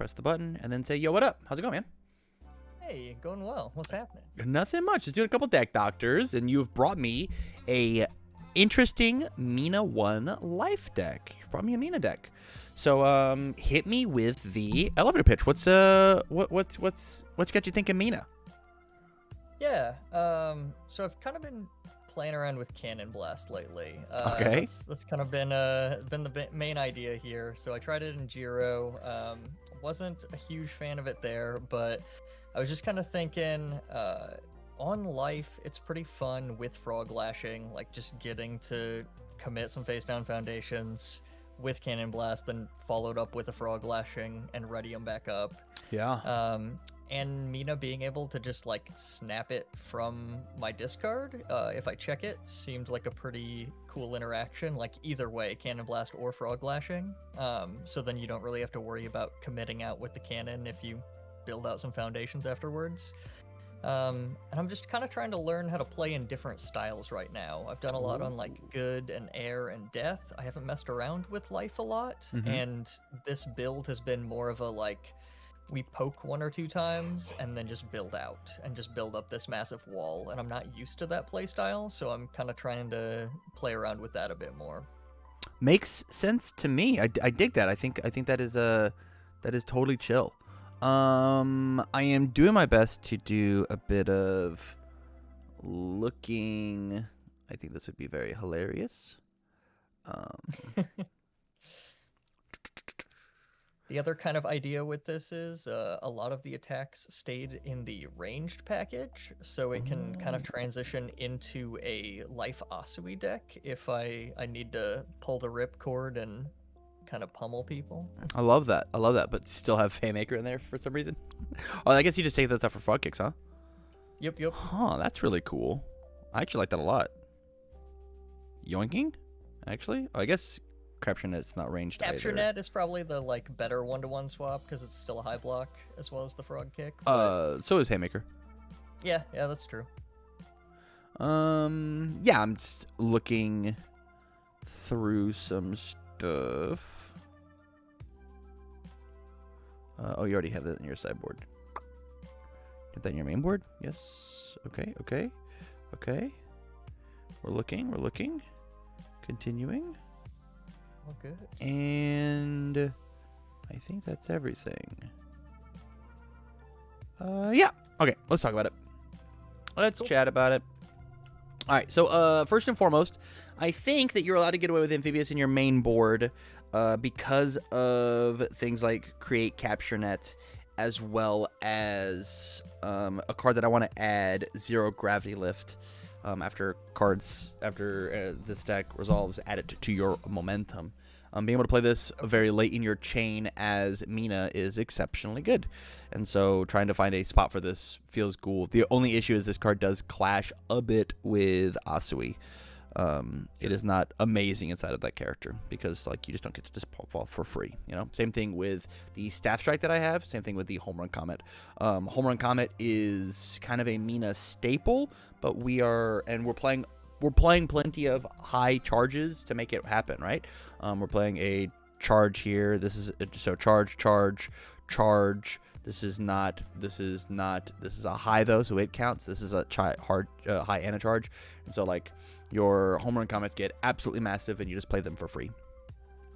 press the button, and then say, yo, what up? How's it going, man? Hey, going well. What's happening? Nothing much. Just doing a couple deck doctors, and you've brought me a interesting Mina 1 life deck. You've brought me a Mina deck. So hit me with the elevator pitch. What's got you thinking Mina? Yeah. So I've kind of been playing around with Cannon Blast lately. Okay. That's kind of been the main idea here. So I tried it in Giro. Wasn't a huge fan of it there, but I was just kind of thinking, on life, it's pretty fun with Frog Lashing, like just getting to commit some face down foundations with Cannon Blast, then followed up with a Frog Lashing and ready them back up. Yeah. And Mina being able to just like snap it from my discard if I check it seemed like a pretty cool interaction, like either way, Cannon Blast or Frog Lashing. So then you don't really have to worry about committing out with the cannon if you build out some foundations afterwards. And I'm just kind of trying to learn how to play in different styles right now. I've done a lot on like good and air and death. I haven't messed around with life a lot, and this build has been more of a like, we poke 1 or 2 times and then just build out and just build up this massive wall, and I'm not used to that play style, so I'm kind of trying to play around with that a bit more. Makes sense to me. I dig that. I think that is totally chill. I am doing my best to do a bit of looking. I think this would be very hilarious. The other kind of idea with this is a lot of the attacks stayed in the ranged package, so it can kind of transition into a life Asui deck if I need to pull the ripcord and kind of pummel people. I love that, but still have Haymaker in there for some reason. Oh, I guess you just take those out for frog kicks, huh? Yep. Huh, that's really cool. I actually like that a lot. Yoinking? Actually? Oh, I guess Capture Net's not ranged Capture either. Net is probably the like better 1-to-1 swap because it's still a high block as well as the frog kick. So is Haymaker. Yeah, that's true. Yeah, I'm just looking through some stuff. Oh, you already have that in your sideboard. Get that in your main board? Yes. Okay. We're looking. Continuing. Well, good. And I think that's everything. Yeah. Okay, let's talk about it. Let's chat about it. All right, so first and foremost, I think that you're allowed to get away with Amphibious in your main board because of things like Create Capture Net, as well as a card that I want to add, Zero Gravity Lift. After this deck resolves, add it to your momentum. Being able to play this very late in your chain as Mina is exceptionally good. And so trying to find a spot for this feels cool. The only issue is this card does clash a bit with Asui. It is not amazing inside of that character because like you just don't get to just pop off for free. You know, same thing with the Staff Strike that I have. Same thing with the Home Run Comet. Home Run Comet is kind of a Mina staple, but we're playing plenty of high charges to make it happen, right? We're playing a charge here. This is so charge. This is a high though, so it counts. This is a high and a charge, and so like your home run comets get absolutely massive, and you just play them for free.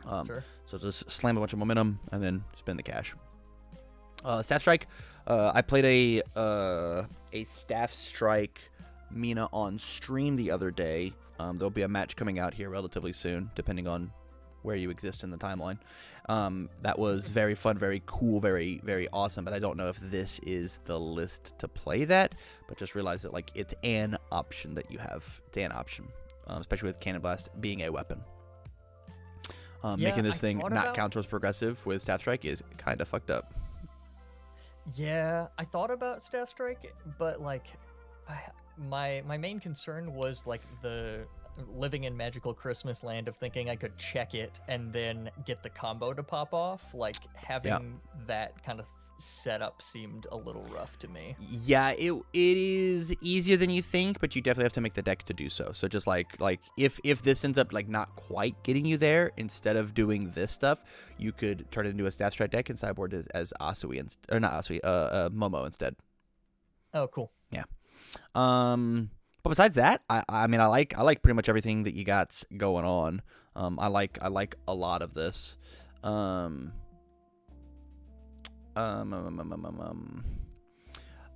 Sure. So just slam a bunch of momentum and then spend the cash. Staff Strike. I played a Staff Strike Mina on stream the other day. There'll be a match coming out here relatively soon, depending on where you exist in the timeline. That was very fun, very cool, very, very awesome, but I don't know if this is the list to play that, but just realize that like it's an option that you have. It's an option, especially with Cannon Blast being a weapon. Making this thing not count towards progressive with Staff Strike is kind of fucked up. Yeah, I thought about Staff Strike, but like my main concern was like the living in magical Christmas land of thinking I could check it and then get the combo to pop off. Like having that kind of setup seemed a little rough to me. Yeah, it is easier than you think, but you definitely have to make the deck to do so. So just like if this ends up like not quite getting you there, instead of doing this stuff, you could turn it into a stat strat deck and sideboard it as Asui or not Asui, Momo instead. Oh, cool. Yeah. But besides that, I mean I like pretty much everything that you got going on. I like a lot of this.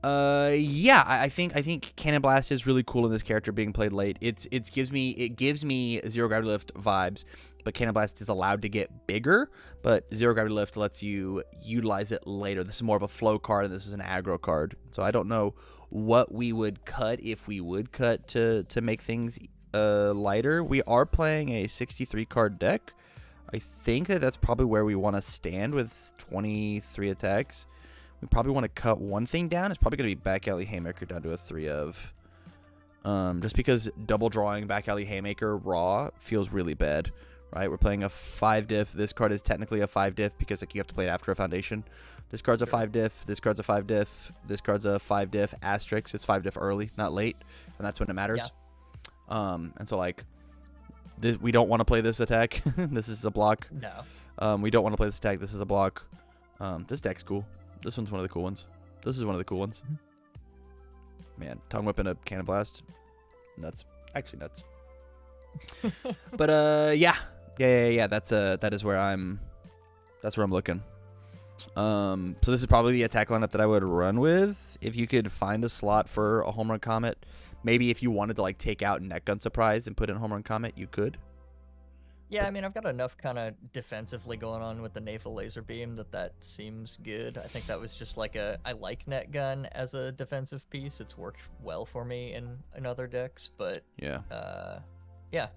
Yeah, I think Cannon Blast is really cool in this character being played late. It gives me Zero Gravity Lift vibes, but Cannon Blast is allowed to get bigger, but Zero Gravity Lift lets you utilize it later. This is more of a flow card, and this is an aggro card. So I don't know what we would cut if we would cut to make things lighter. We are playing a 63 card deck. I think that's probably where we want to stand with 23 attacks. We probably want to cut one thing down. It's probably going to be Back Alley Haymaker down to a 3 of. Just because double drawing Back Alley Haymaker raw feels really bad, right? We're playing a 5 diff. This card is technically a 5 diff because like you have to play it after a foundation. This card's a 5 diff. This card's a 5 diff. This card's a 5 diff. Asterisk. It's 5 diff early, not late, and that's when it matters. Yeah. And so like, we don't want to play this attack. This is a block. No. We don't want to play this attack. This is a block. This deck's cool. This one's one of the cool ones. This is one of the cool ones. Man, tongue whip and a Cannon Blast. Nuts. Actually nuts. But yeah. That is where I'm looking. So this is probably the attack lineup that I would run with. If you could find a slot for a Home Run Comet, maybe if you wanted to like take out Net Gun Surprise and put in Home Run Comet, you could. Yeah, I mean, I've got enough kind of defensively going on with the Naval Laser Beam that seems good. I think that was just like I like Net Gun as a defensive piece. It's worked well for me in other decks, but yeah. Yeah.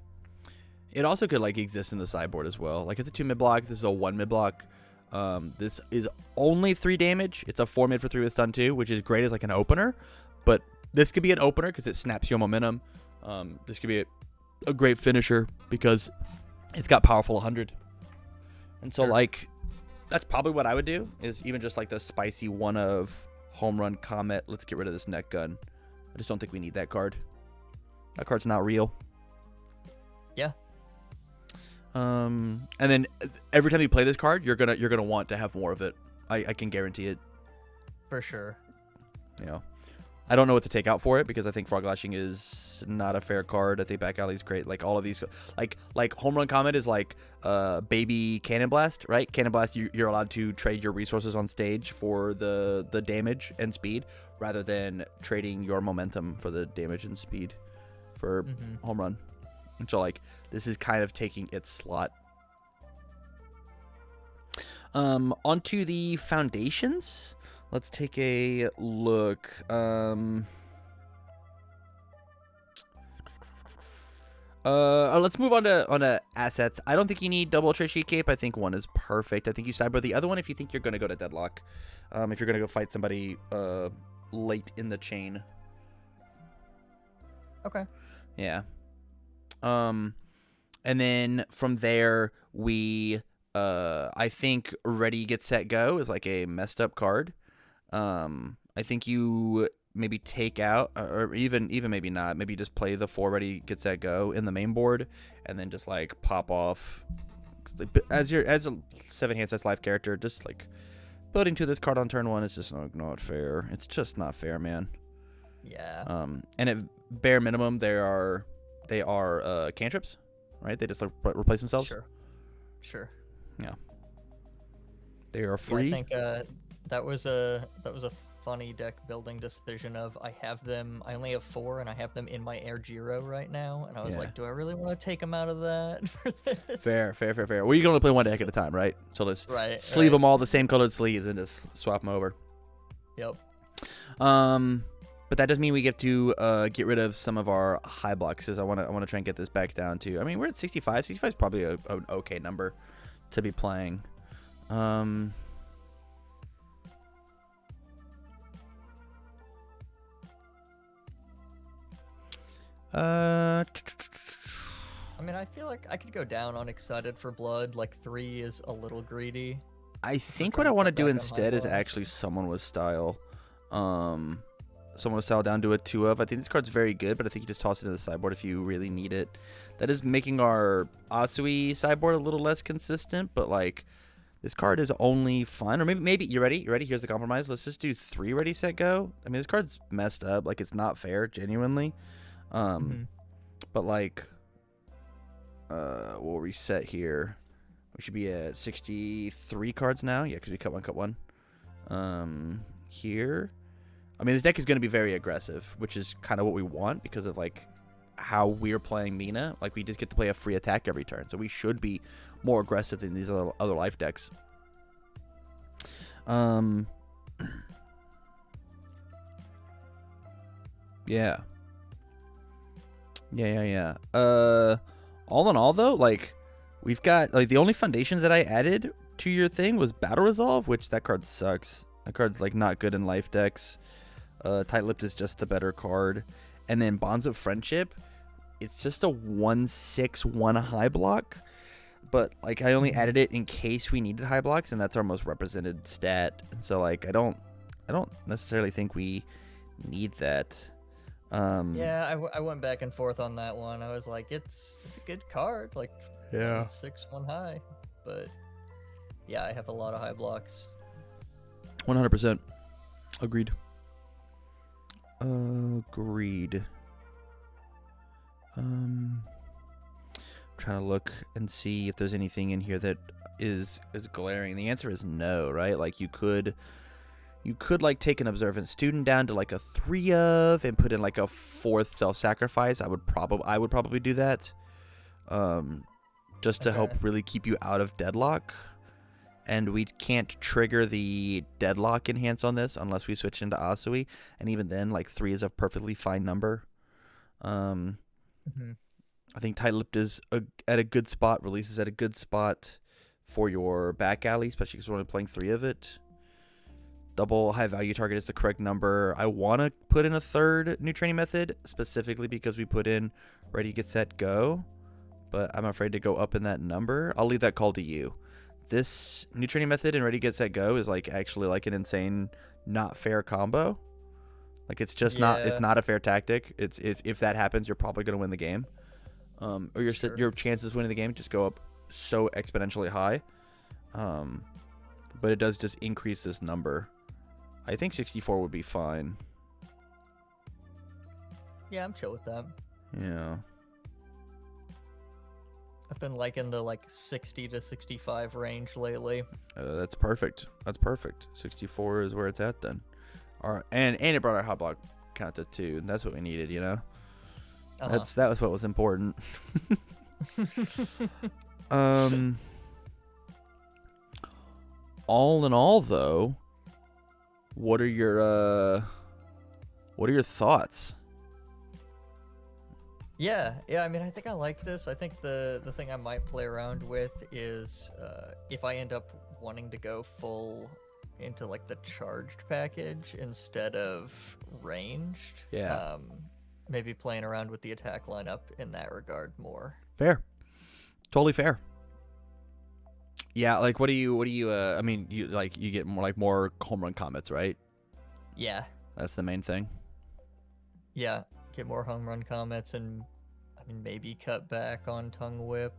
It also could like exist in the sideboard as well. Like it's a 2 mid block. This is a 1 mid block. This is only 3 damage. It's a 4 mid for 3 with stun 2, which is great as like an opener. But this could be an opener because it snaps your momentum. This could be a great finisher because it's got powerful 100. And so, like, that's probably what I would do, is even just, like, the spicy one of Home Run Comet. Let's get rid of this Net Gun. I just don't think we need that card. That card's not real. Yeah. And then every time you play this card, you're gonna want to have more of it. I can guarantee it. For sure. You know. I don't know what to take out for it because I think Frog Lashing is not a fair card. I think Back Alley is great. Like all of these, like Home Run Comet is like baby Cannon Blast, right? Cannon Blast, you're allowed to trade your resources on stage for the damage and speed rather than trading your momentum for the damage and speed for Home Run. And so like this is kind of taking its slot. Onto the foundations. Let's take a look. Let's move on to assets. I don't think you need double Trishie Cape. I think one is perfect. I think you sideboard the other one if you think you're going to go to Deadlock. If you're going to go fight somebody late in the chain. Okay. Yeah. And then from there, we I think Ready, Get, Set, Go is like a messed up card. I think you maybe take out, or even maybe not, maybe just play the 4 Ready, Get, Set, Go in the main board, and then just like pop off as a 7 hand size life character. Just like building to this card on turn 1 is just not fair. It's just not fair, man. Yeah. And at bare minimum, they are cantrips, right? They just like replace themselves. Sure. Yeah. They are free. Yeah, I think that was a funny deck building decision of I only have 4 and I have them in my Air Giro right now, and I was like, do I really want to take them out of that for this? Fair. Well, you can only play one deck at a time, right? So let's sleeve them all the same colored sleeves and just swap them over. Yep. But that does mean we get to get rid of some of our high blocks. Because I want to try and get this back down to. I mean, we're at 65. 65 is probably an okay number to be playing. mean, I feel like I could go down on Excited for Blood. Like 3 is a little greedy. I think trying what I to want to cut do back on instead is high actually blocks. Someone with Style. Someone with Style down to a 2 of. I think this card's very good, but I think you just toss it into the sideboard if you really need it. That is making our Asui sideboard a little less consistent, but like this card is only fun. Or maybe you ready? You ready? Here's the compromise. Let's just do 3 ready, set, go. I mean, this card's messed up. Like it's not fair, genuinely. But like, we'll reset here. We should be at 63 cards now. Yeah, because we cut one. Here. I mean, this deck is going to be very aggressive, which is kind of what we want because of, like, how we're playing Mina. Like, we just get to play a free attack every turn. So we should be more aggressive than these other life decks. Yeah. All in all, though, like, we've got, like, the only foundations that I added to your thing was Battle Resolve, which that card sucks. That card's, like, not good in life decks. Tight-Lipped is just the better card. And then Bonds of Friendship, it's just a 1/6, 1 high block. But, like, I only added it in case we needed high blocks, and that's our most represented stat. And so, like, I don't necessarily think we need that. Yeah, I went back and forth on that one. I was like, it's a good card, like 1/6, 1 high, but yeah, I have a lot of high blocks. 100%. Agreed. Agreed. Trying to look and see if there's anything in here that is glaring. The answer is no, right? Like you could like take an observant student down to like a 3 of and put in like a 4th self-sacrifice. I would probably do that. Just to help really keep you out of deadlock. And we can't trigger the deadlock enhance on this unless we switch into Asui. And even then, like 3 is a perfectly fine number. I think Tight-Lipped is at a good spot, releases at a good spot for your back alley, especially because we're only playing 3 of it. Double high value target is the correct number. I want to put in a 3rd new training method, specifically because we put in ready, get, set, go. But I'm afraid to go up in that number. I'll leave that call to you. This new training method and ready, get, set, go is like actually like an insane, not fair combo. Like it's just it's not a fair tactic. It's if that happens, you're probably going to win the game. Or your chances of winning the game just go up so exponentially high. But it does just increase this number. I think 64 would be fine. Yeah, I'm chill with that. Yeah. I've been liking the like 60 to 65 range lately. That's perfect. 64 is where it's at then. All right, and it brought our hot block count to 2. And that's what we needed, you know. That was what was important. All in all, though, what are your thoughts? Yeah. I mean, I think I like this. I think the thing I might play around with is if I end up wanting to go full into like the charged package instead of ranged. Yeah. Maybe playing around with the attack lineup in that regard more. Fair. Totally fair. Yeah, like what do you I mean, you get more home run comets, right? Yeah. That's the main thing. Yeah, get more home run comets and I mean maybe cut back on Tongue Whip,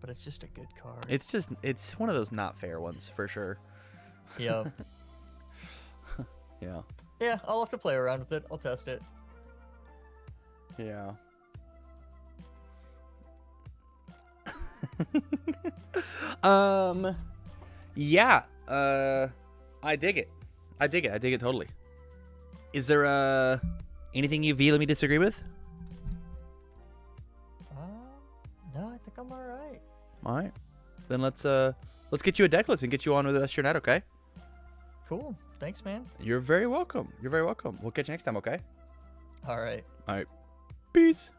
but it's just a good card. It's one of those not fair ones for sure. Yeah. Yeah. Yeah, I'll also play around with it. I'll test it. Yeah. Yeah. I dig it. I dig it totally. Is there anything you vehemently disagree with? No, I think I'm all right. All right. Then let's get you a deck list and get you on with the rest of your night, okay? Cool. Thanks, man. You're very welcome. We'll catch you next time, okay? All right. All right. Peace.